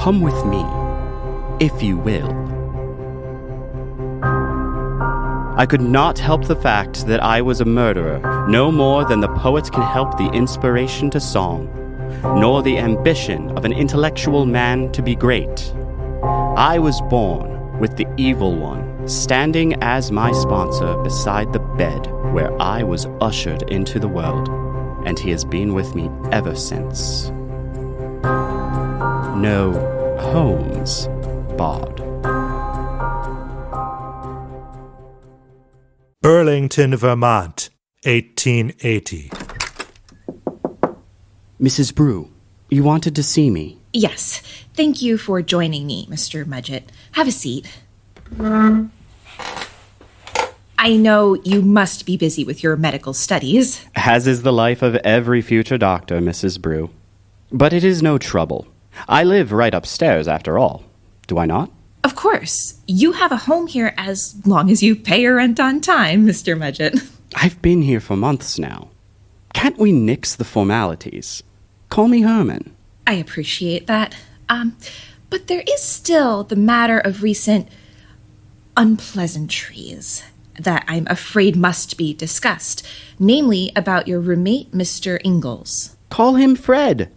come with me, if you will. I could not help the fact that I was a murderer, no more than the poet can help the inspiration to song, nor the ambition of an intellectual man to be great. I was born with the evil one standing as my sponsor beside the bed where I was ushered into the world, and he has been with me ever since. No Holmes Barred. Burlington, Vermont, 1880. Mrs. Brew, you wanted to see me. Yes. Thank you for joining me, Mr. Mudgett. Have a seat. I know you must be busy with your medical studies. As is the life of every future doctor, Mrs. Brew. But it is no trouble. I live right upstairs, after all. Do I not? Of course. You have a home here as long as you pay your rent on time, Mr. Mudgett. I've been here for months now. Can't we nix the formalities? Call me Herman. I appreciate that. But there is still the matter of recent unpleasantries that I'm afraid must be discussed, namely about your roommate, Mr. Ingalls. Call him Fred.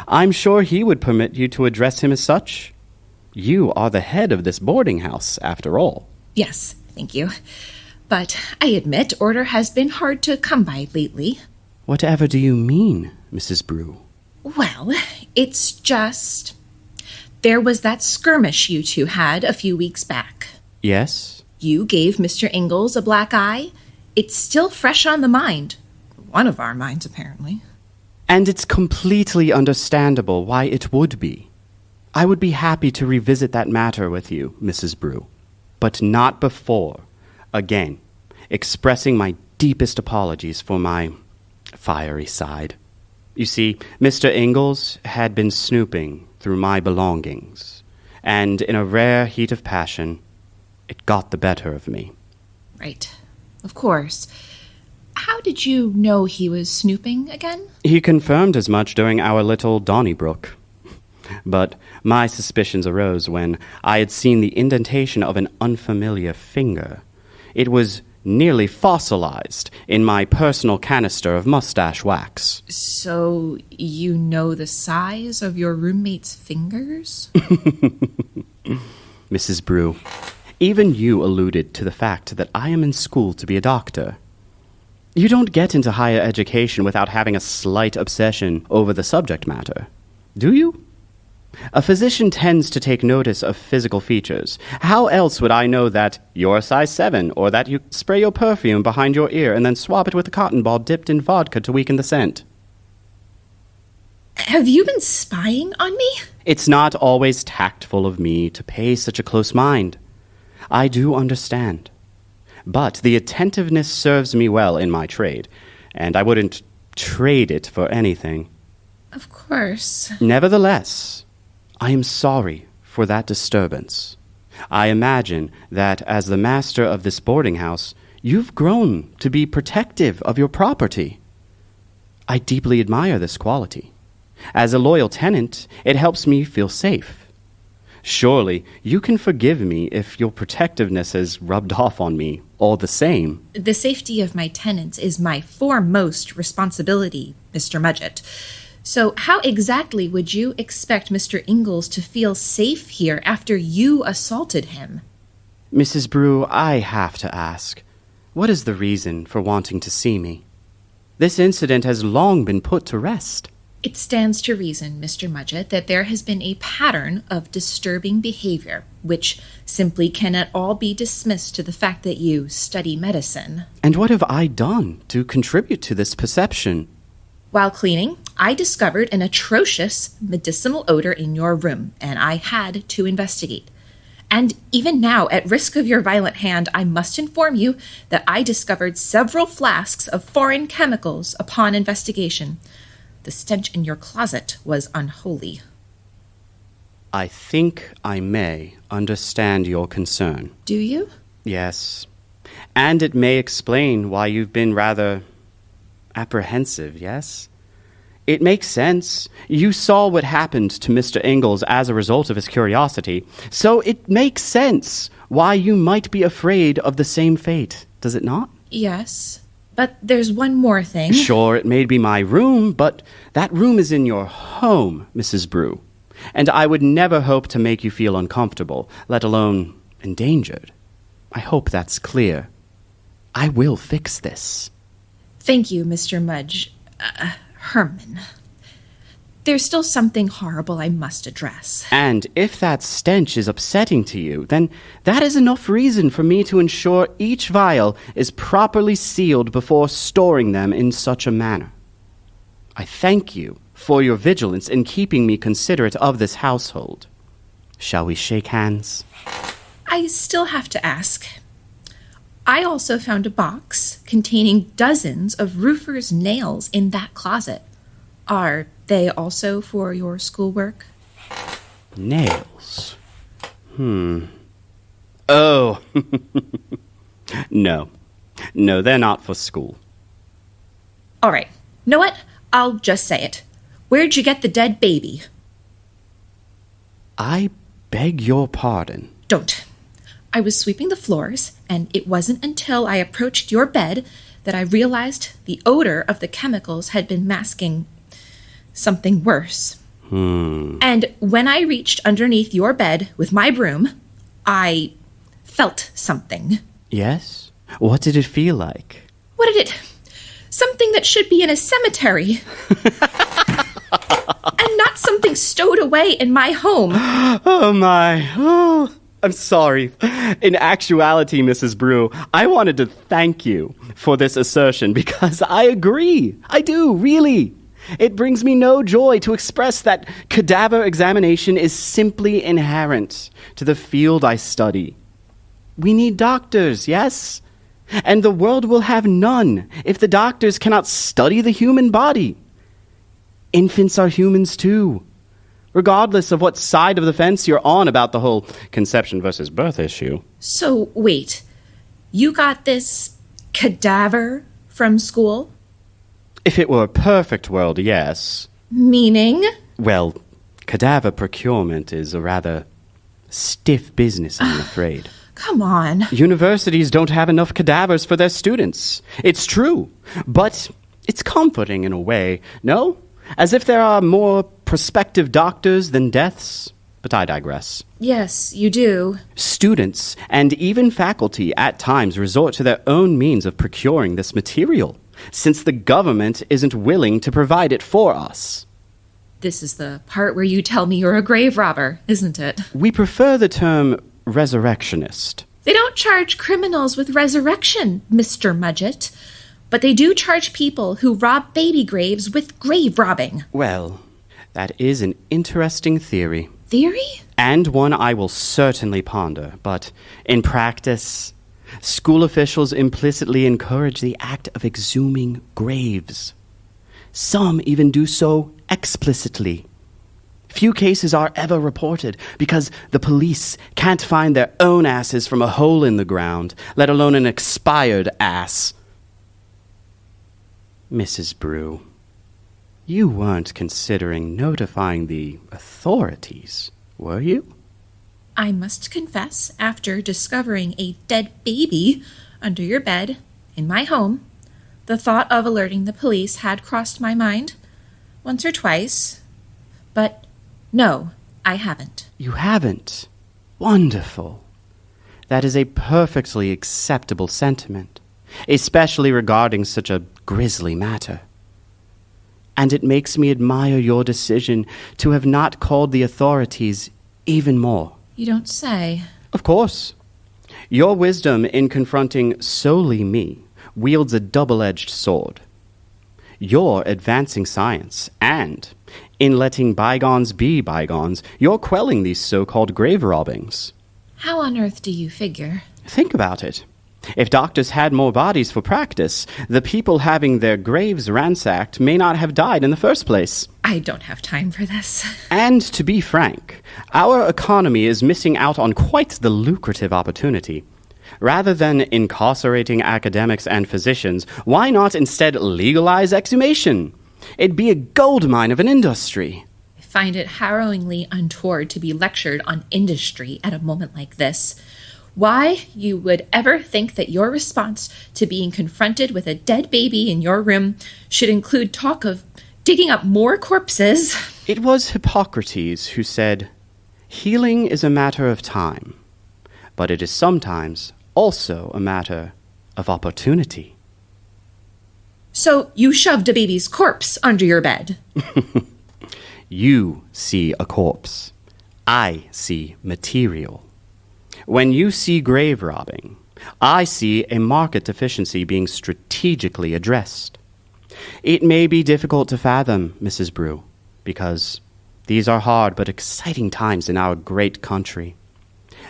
I'm sure he would permit you to address him as such. You are the head of this boarding house, after all. Yes, thank you. But I admit order has been hard to come by lately. Whatever do you mean, Mrs. Brew? Well, it's just... There was that skirmish you two had a few weeks back. Yes? You gave Mr. Ingalls a black eye. It's still fresh on the mind. One of our minds, apparently. And it's completely understandable why it would be. I would be happy to revisit that matter with you, Mrs. Brew, but not before, again, expressing my deepest apologies for my fiery side. You see, Mr. Ingalls had been snooping through my belongings, and in a rare heat of passion, it got the better of me. Right. Of course. How did you know he was snooping again? He confirmed as much during our little Donnybrook. But my suspicions arose when I had seen the indentation of an unfamiliar finger. It was nearly fossilized in my personal canister of mustache wax. So you know the size of your roommate's fingers? Mrs. Brew, even you alluded to the fact that I am in school to be a doctor. You don't get into higher education without having a slight obsession over the subject matter, do you? A physician tends to take notice of physical features. How else would I know that you're a size 7, or that you spray your perfume behind your ear and then swab it with a cotton ball dipped in vodka to weaken the scent? Have you been spying on me? It's not always tactful of me to pay such a close mind. I do understand. But the attentiveness serves me well in my trade, and I wouldn't trade it for anything. Of course. Nevertheless, I am sorry for that disturbance. I imagine that as the master of this boarding house, you've grown to be protective of your property. I deeply admire this quality. As a loyal tenant, it helps me feel safe. Surely you can forgive me if your protectiveness has rubbed off on me all the same. The safety of my tenants is my foremost responsibility, Mr. Mudgett. So how exactly would you expect Mr. Ingalls to feel safe here after you assaulted him? Mrs. Brew, I have to ask, what is the reason for wanting to see me? This incident has long been put to rest. It stands to reason, Mr. Mudgett, that there has been a pattern of disturbing behavior, which simply cannot all be dismissed to the fact that you study medicine. And what have I done to contribute to this perception? While cleaning, I discovered an atrocious medicinal odor in your room, and I had to investigate. And even now, at risk of your violent hand, I must inform you that I discovered several flasks of foreign chemicals upon investigation. The stench in your closet was unholy. I think I may understand your concern. Do you? Yes. And it may explain why you've been rather apprehensive, yes? It makes sense. You saw what happened to Mr. Ingalls as a result of his curiosity, so it makes sense why you might be afraid of the same fate, does it not? Yes, but there's one more thing. Sure, it may be my room, but that room is in your home, Mrs. Brew, and I would never hope to make you feel uncomfortable, let alone endangered. I hope that's clear. I will fix this. Thank you, Mr. Mudge. Herman. There's still something horrible I must address. And if that stench is upsetting to you, then that is enough reason for me to ensure each vial is properly sealed before storing them in such a manner. I thank you for your vigilance in keeping me considerate of this household. Shall we shake hands? I still have to ask. I also found a box containing dozens of roofer's nails in that closet. Are they also for your schoolwork? Nails? Oh. No. No, they're not for school. All right. Know what? I'll just say it. Where'd you get the dead baby? I beg your pardon. Don't. I was sweeping the floors, and it wasn't until I approached your bed that I realized the odor of the chemicals had been masking something worse. And when I reached underneath your bed with my broom, I felt something. Yes? What did it feel like? What did it... Something that should be in a cemetery. And not something stowed away in my home. Oh, my. Oh, I'm sorry. In actuality, Mrs. Brew, I wanted to thank you for this assertion because I agree. I do, really. It brings me no joy to express that cadaver examination is simply inherent to the field I study. We need doctors, yes? And the world will have none if the doctors cannot study the human body. Infants are humans too, regardless of what side of the fence you're on about the whole conception versus birth issue. So, wait. You got this cadaver from school? If it were a perfect world, yes. Meaning? Well, cadaver procurement is a rather stiff business, I'm afraid. Come on. Universities don't have enough cadavers for their students. It's true, but it's comforting in a way, no? As if there are more prospective doctors than deaths. But I digress. Yes, you do. Students and even faculty at times resort to their own means of procuring this material, since the government isn't willing to provide it for us. This is the part where you tell me you're a grave robber, isn't it? We prefer the term resurrectionist. They don't charge criminals with resurrection, Mr. Mudgett. But they do charge people who rob baby graves with grave robbing. Well, that is an interesting theory. Theory? And one I will certainly ponder. But in practice, school officials implicitly encourage the act of exhuming graves. Some even do so explicitly. Few cases are ever reported because the police can't find their own asses from a hole in the ground, let alone an expired ass. Mrs. Brew, you weren't considering notifying the authorities, were you? I must confess, after discovering a dead baby under your bed in my home, the thought of alerting the police had crossed my mind once or twice. But no, I haven't. You haven't? Wonderful. That is a perfectly acceptable sentiment, especially regarding such a grisly matter. And it makes me admire your decision to have not called the authorities even more. You don't say. Of course. Your wisdom in confronting solely me wields a double-edged sword. You're advancing science, and in letting bygones be bygones, you're quelling these so-called grave robbings. How on earth do you figure? Think about it. If doctors had more bodies for practice, the people having their graves ransacked may not have died in the first place. I don't have time for this. And to be frank, our economy is missing out on quite the lucrative opportunity. Rather than incarcerating academics and physicians, why not instead legalize exhumation? It'd be a gold mine of an industry. I find it harrowingly untoward to be lectured on industry at a moment like this. Why you would ever think that your response to being confronted with a dead baby in your room should include talk of digging up more corpses. It was Hippocrates who said, "Healing is a matter of time, but it is sometimes also a matter of opportunity." So you shoved a baby's corpse under your bed. You see a corpse. I see material. When you see grave robbing, I see a market deficiency being strategically addressed. It may be difficult to fathom, Mrs. Brew, because these are hard but exciting times in our great country.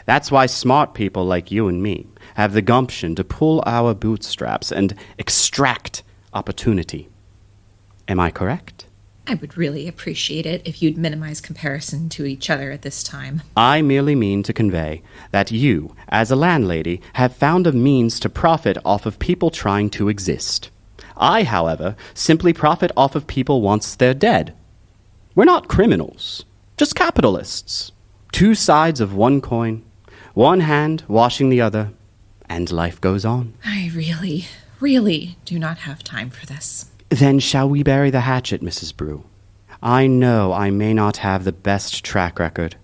That's why smart people like you and me have the gumption to pull our bootstraps and extract opportunity. Am I correct? I would really appreciate it if you'd minimize comparison to each other at this time. I merely mean to convey that you, as a landlady, have found a means to profit off of people trying to exist. I, however, simply profit off of people once they're dead. We're not criminals, just capitalists. Two sides of one coin, one hand washing the other, and life goes on. I really do not have time for this. Then shall we bury the hatchet, Mrs. Brew? I know I may not have the best track record,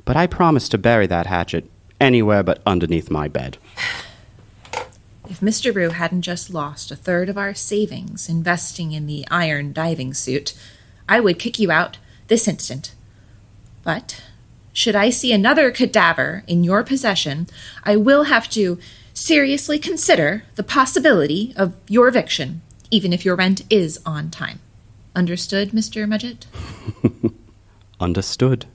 but I promise to bury that hatchet anywhere but underneath my bed. If Mr. Brew hadn't just lost a third of our savings investing in the iron diving suit, I would kick you out this instant. But should I see another cadaver in your possession, I will have to seriously consider the possibility of your eviction, even if your rent is on time. Understood, Mr. Mudgett? Understood.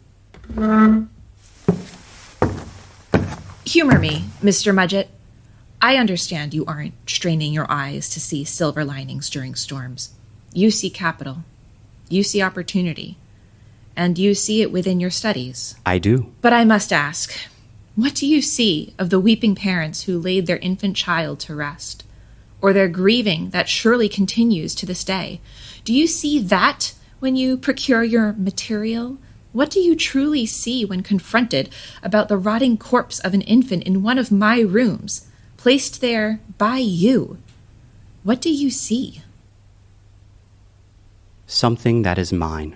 Humor me, Mr. Mudgett. I understand you aren't straining your eyes to see silver linings during storms. You see capital. You see opportunity. And you see it within your studies. I do. But I must ask, what do you see of the weeping parents who laid their infant child to rest? Or their grieving that surely continues to this day? Do you see that when you procure your material? What do you truly see when confronted about the rotting corpse of an infant in one of my rooms, placed there by you? What do you see? Something that is mine.